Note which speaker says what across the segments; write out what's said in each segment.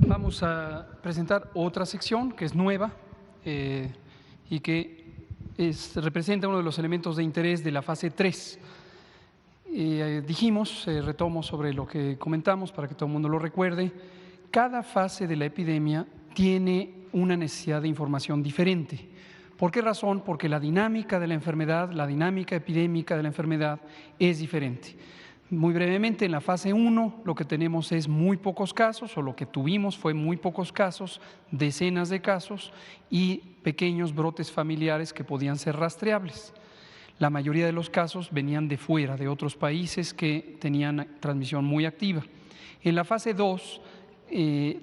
Speaker 1: Vamos a presentar otra sección que es nueva y que representa uno de los elementos de interés de la fase 3. Dijimos, retomo sobre lo que comentamos para que todo el mundo lo recuerde, cada fase de la epidemia tiene una necesidad de información diferente. ¿Por qué razón? Porque la dinámica de la enfermedad, la dinámica epidémica de la enfermedad es diferente. Muy brevemente, en la fase 1 lo que tenemos es muy pocos casos, o lo que tuvimos fue muy pocos casos, decenas de casos y pequeños brotes familiares que podían ser rastreables. La mayoría de los casos venían de fuera, de otros países que tenían transmisión muy activa. En la fase 2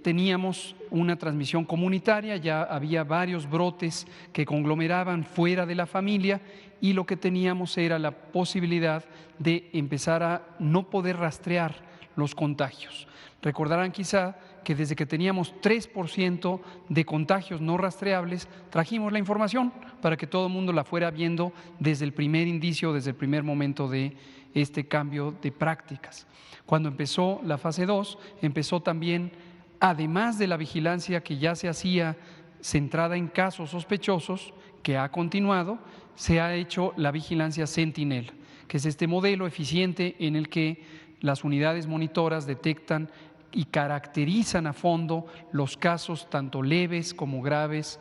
Speaker 1: teníamos una transmisión comunitaria, ya había varios brotes que conglomeraban fuera de la familia y lo que teníamos era la posibilidad de empezar a no poder rastrear los contagios. Recordarán quizá que desde que teníamos 3% de contagios no rastreables, trajimos la información para que todo el mundo la fuera viendo desde el primer indicio, desde el primer momento de este cambio de prácticas. Cuando empezó la fase 2, empezó también, además de la vigilancia que ya se hacía centrada en casos sospechosos, que ha continuado, se ha hecho la vigilancia Sentinel, que es este modelo eficiente en el que las unidades monitoras detectan y caracterizan a fondo los casos tanto leves como graves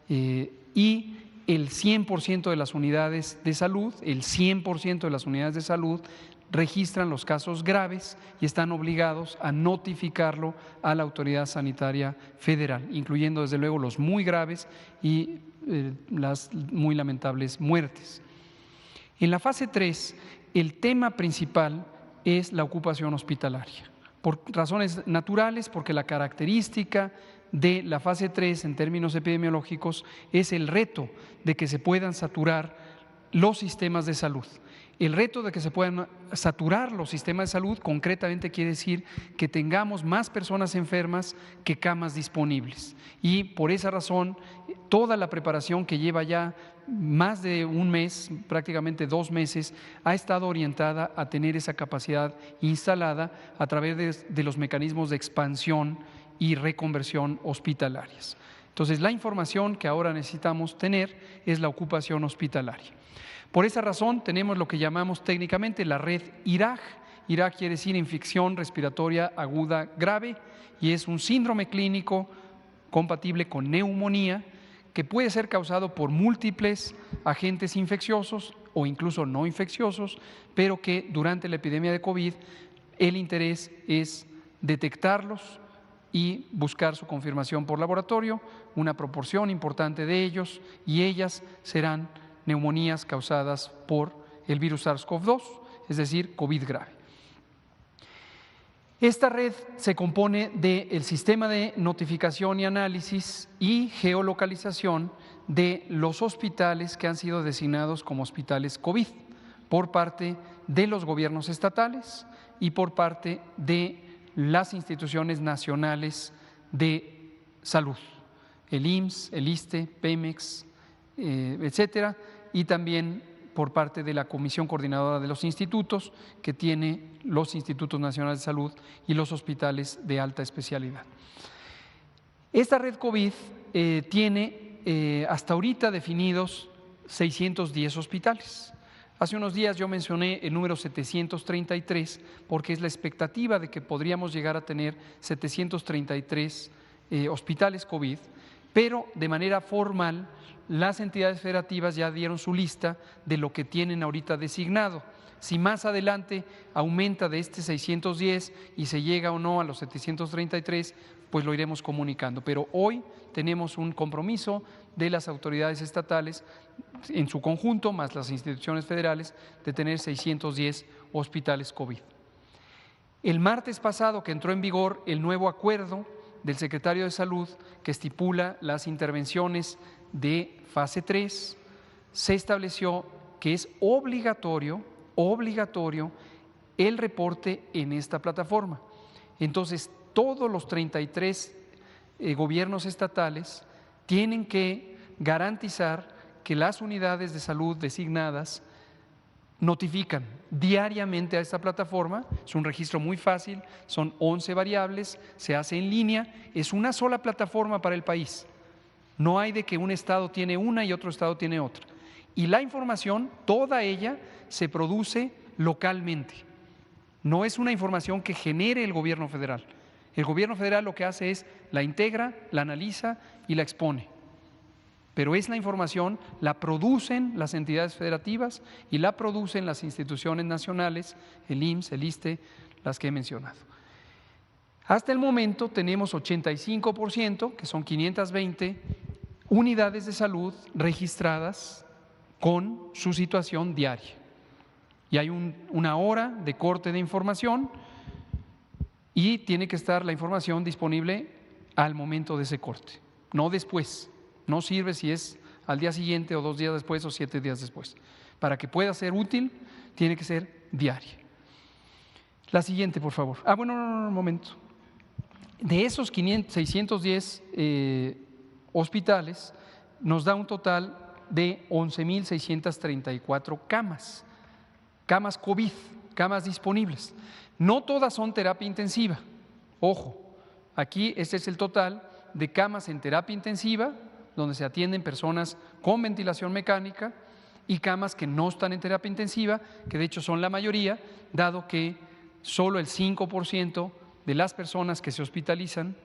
Speaker 1: y el 100% de las unidades de salud, registran los casos graves y están obligados a notificarlo a la autoridad sanitaria federal, incluyendo desde luego los muy graves y las muy lamentables muertes. En la fase 3, el tema principal es la ocupación hospitalaria, por razones naturales, porque la característica de la fase 3 en términos epidemiológicos es el reto de que se puedan saturar los sistemas de salud. El reto de que se puedan saturar los sistemas de salud concretamente quiere decir que tengamos más personas enfermas que camas disponibles. Y por esa razón, toda la preparación que lleva ya más de un mes, prácticamente 2 meses, ha estado orientada a tener esa capacidad instalada a través de los mecanismos de expansión y reconversión hospitalarias. Entonces, la información que ahora necesitamos tener es la ocupación hospitalaria. Por esa razón tenemos lo que llamamos técnicamente la red IRAG. IRAG quiere decir infección respiratoria aguda grave y es un síndrome clínico compatible con neumonía que puede ser causado por múltiples agentes infecciosos o incluso no infecciosos, pero que durante la epidemia de COVID el interés es detectarlos y buscar su confirmación por laboratorio, una proporción importante de ellos y ellas serán neumonías causadas por el virus SARS-CoV-2, es decir, COVID grave. Esta red se compone del sistema de notificación y análisis y geolocalización de los hospitales que han sido designados como hospitales COVID por parte de los gobiernos estatales y por parte de las instituciones nacionales de salud, el IMSS, el ISSSTE, Pemex, etcétera, y también por parte de la Comisión Coordinadora de los Institutos, que tiene los Institutos Nacionales de Salud y los hospitales de alta especialidad. Esta red COVID tiene hasta ahorita definidos 610 hospitales. Hace unos días yo mencioné el número 733 porque es la expectativa de que podríamos llegar a tener 733 hospitales COVID, pero de manera formal las entidades federativas ya dieron su lista de lo que tienen ahorita designado. Si más adelante aumenta de este 610 y se llega o no a los 733, pues lo iremos comunicando. Pero hoy tenemos un compromiso de las autoridades estatales en su conjunto, más las instituciones federales, de tener 610 hospitales COVID. El martes pasado que entró en vigor el nuevo acuerdo del secretario de Salud que estipula las intervenciones de fase 3, se estableció que es obligatorio el reporte en esta plataforma. Entonces, todos los 33 gobiernos estatales tienen que garantizar que las unidades de salud designadas notifican diariamente a esta plataforma. Es un registro muy fácil, son 11 variables, se hace en línea, es una sola plataforma para el país. No hay de que un estado tiene una y otro estado tiene otra. Y la información, toda ella, se produce localmente. No es una información que genere el gobierno federal. El gobierno federal lo que hace es la integra, la analiza y la expone. Pero es la información, la producen las entidades federativas y la producen las instituciones nacionales, el IMSS, el ISSSTE, las que he mencionado. Hasta el momento tenemos 85%, que son 520 unidades de salud registradas con su situación diaria. Y hay una hora de corte de información y tiene que estar la información disponible al momento de ese corte, no después. No sirve si es al día siguiente o 2 días después o 7 días después. Para que pueda ser útil, tiene que ser diaria. La siguiente, por favor. Bueno, no, un momento. De esos 610 hospitales, nos da un total de 11.634 camas, camas COVID, camas disponibles. No todas son terapia intensiva. Ojo, aquí este es el total de camas en terapia intensiva, donde se atienden personas con ventilación mecánica, y camas que no están en terapia intensiva, que de hecho son la mayoría, dado que solo el 5% de las personas que se hospitalizan,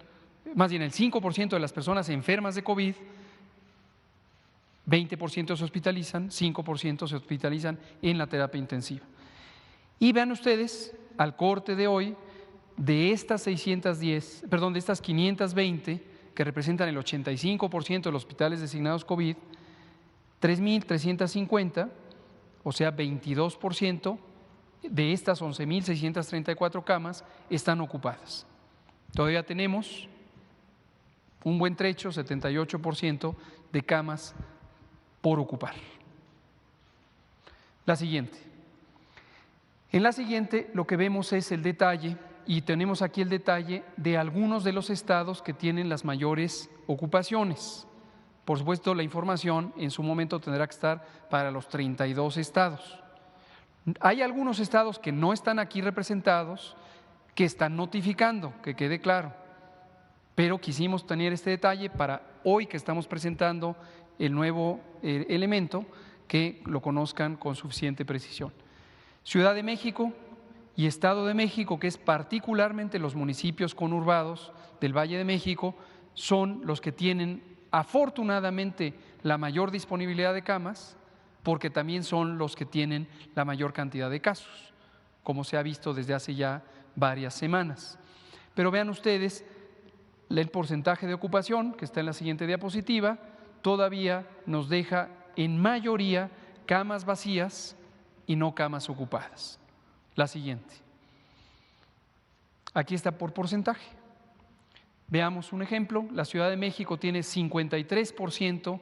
Speaker 1: más bien el 5% de las personas enfermas de COVID, 20% se hospitalizan, 5% se hospitalizan en la terapia intensiva. Y vean ustedes, al corte de hoy, de estas 520, que representan el 85% de los hospitales designados COVID, 3.350, o sea 22% de estas 11.634 camas están ocupadas. Todavía tenemos un buen trecho, 78% de camas por ocupar. La siguiente. En la siguiente lo que vemos es el detalle, y tenemos aquí el detalle de algunos de los estados que tienen las mayores ocupaciones. Por supuesto, la información en su momento tendrá que estar para los 32 estados. Hay algunos estados que no están aquí representados, que están notificando, que quede claro, pero quisimos tener este detalle para hoy que estamos presentando el nuevo elemento, que lo conozcan con suficiente precisión. Ciudad de México y Estado de México, que es particularmente los municipios conurbados del Valle de México, son los que tienen afortunadamente la mayor disponibilidad de camas, porque también son los que tienen la mayor cantidad de casos, como se ha visto desde hace ya varias semanas. Pero vean ustedes el porcentaje de ocupación, que está en la siguiente diapositiva, todavía nos deja en mayoría camas vacías y no camas ocupadas. La siguiente. Aquí está por porcentaje. Veamos un ejemplo. La Ciudad de México tiene 53%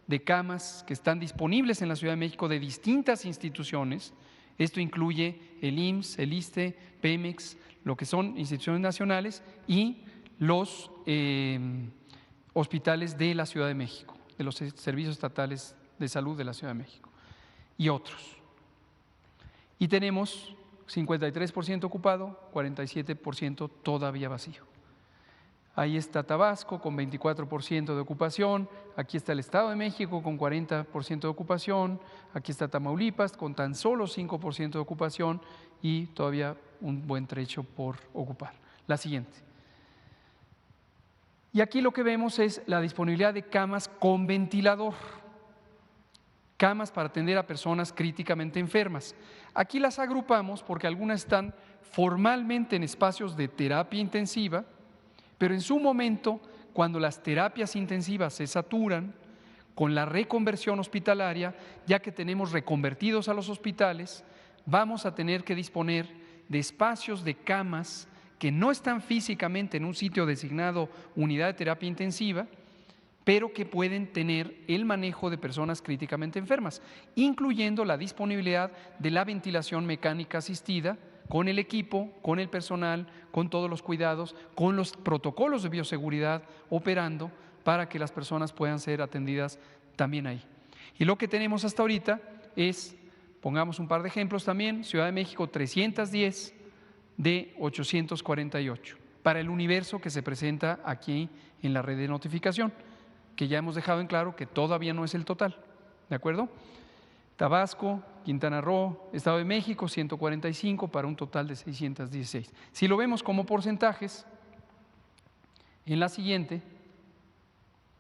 Speaker 1: de camas que están disponibles en la Ciudad de México de distintas instituciones. Esto incluye el IMSS, el ISSSTE, Pemex, lo que son instituciones nacionales, y los hospitales de la Ciudad de México, de los servicios estatales de salud de la Ciudad de México y otros. Y tenemos 53% ocupado, 47% todavía vacío. Ahí está Tabasco con 24% de ocupación, aquí está el Estado de México con 40% de ocupación, aquí está Tamaulipas con tan solo 5% de ocupación y todavía un buen trecho por ocupar. La siguiente. Y aquí lo que vemos es la disponibilidad de camas con ventilador, camas para atender a personas críticamente enfermas. Aquí las agrupamos porque algunas están formalmente en espacios de terapia intensiva, pero en su momento, cuando las terapias intensivas se saturan, con la reconversión hospitalaria, ya que tenemos reconvertidos a los hospitales, vamos a tener que disponer de espacios de camas que no están físicamente en un sitio designado unidad de terapia intensiva, pero que pueden tener el manejo de personas críticamente enfermas, incluyendo la disponibilidad de la ventilación mecánica asistida, con el equipo, con el personal, con todos los cuidados, con los protocolos de bioseguridad operando para que las personas puedan ser atendidas también ahí. Y lo que tenemos hasta ahorita es Pongamos un par de ejemplos también. Ciudad de México, 310 de 848, para el universo que se presenta aquí en la red de notificación, que ya hemos dejado en claro que todavía no es el total, ¿de acuerdo? Tabasco, Quintana Roo, Estado de México, 145 para un total de 616. Si lo vemos como porcentajes, en la siguiente,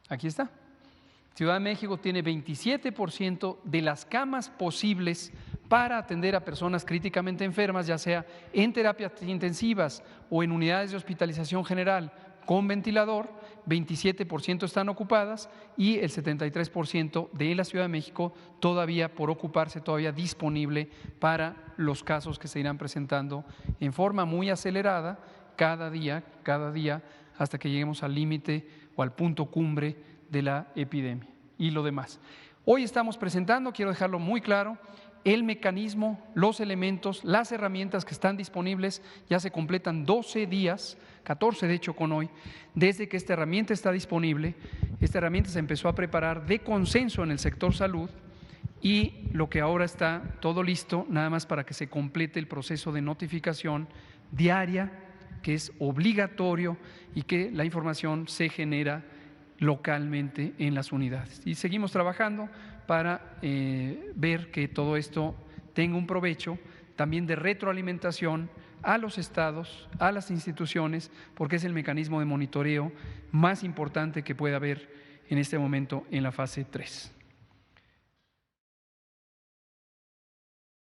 Speaker 1: aquí está. Ciudad de México tiene 27% de las camas posibles para atender a personas críticamente enfermas, ya sea en terapias intensivas o en unidades de hospitalización general con ventilador. 27% están ocupadas y el 73% de la Ciudad de México todavía por ocuparse, todavía disponible para los casos que se irán presentando en forma muy acelerada cada día, hasta que lleguemos al límite o al punto cumbre de la epidemia y lo demás. Hoy estamos presentando, quiero dejarlo muy claro, el mecanismo, los elementos, las herramientas que están disponibles. Ya se completan 12 días, 14 de hecho con hoy, desde que esta herramienta está disponible. Esta herramienta se empezó a preparar de consenso en el sector salud y lo que ahora está todo listo, nada más para que se complete el proceso de notificación diaria, que es obligatorio y que la información se genera localmente en las unidades. Y seguimos trabajando para ver que todo esto tenga un provecho también de retroalimentación a los estados, a las instituciones, porque es el mecanismo de monitoreo más importante que puede haber en este momento en la fase 3.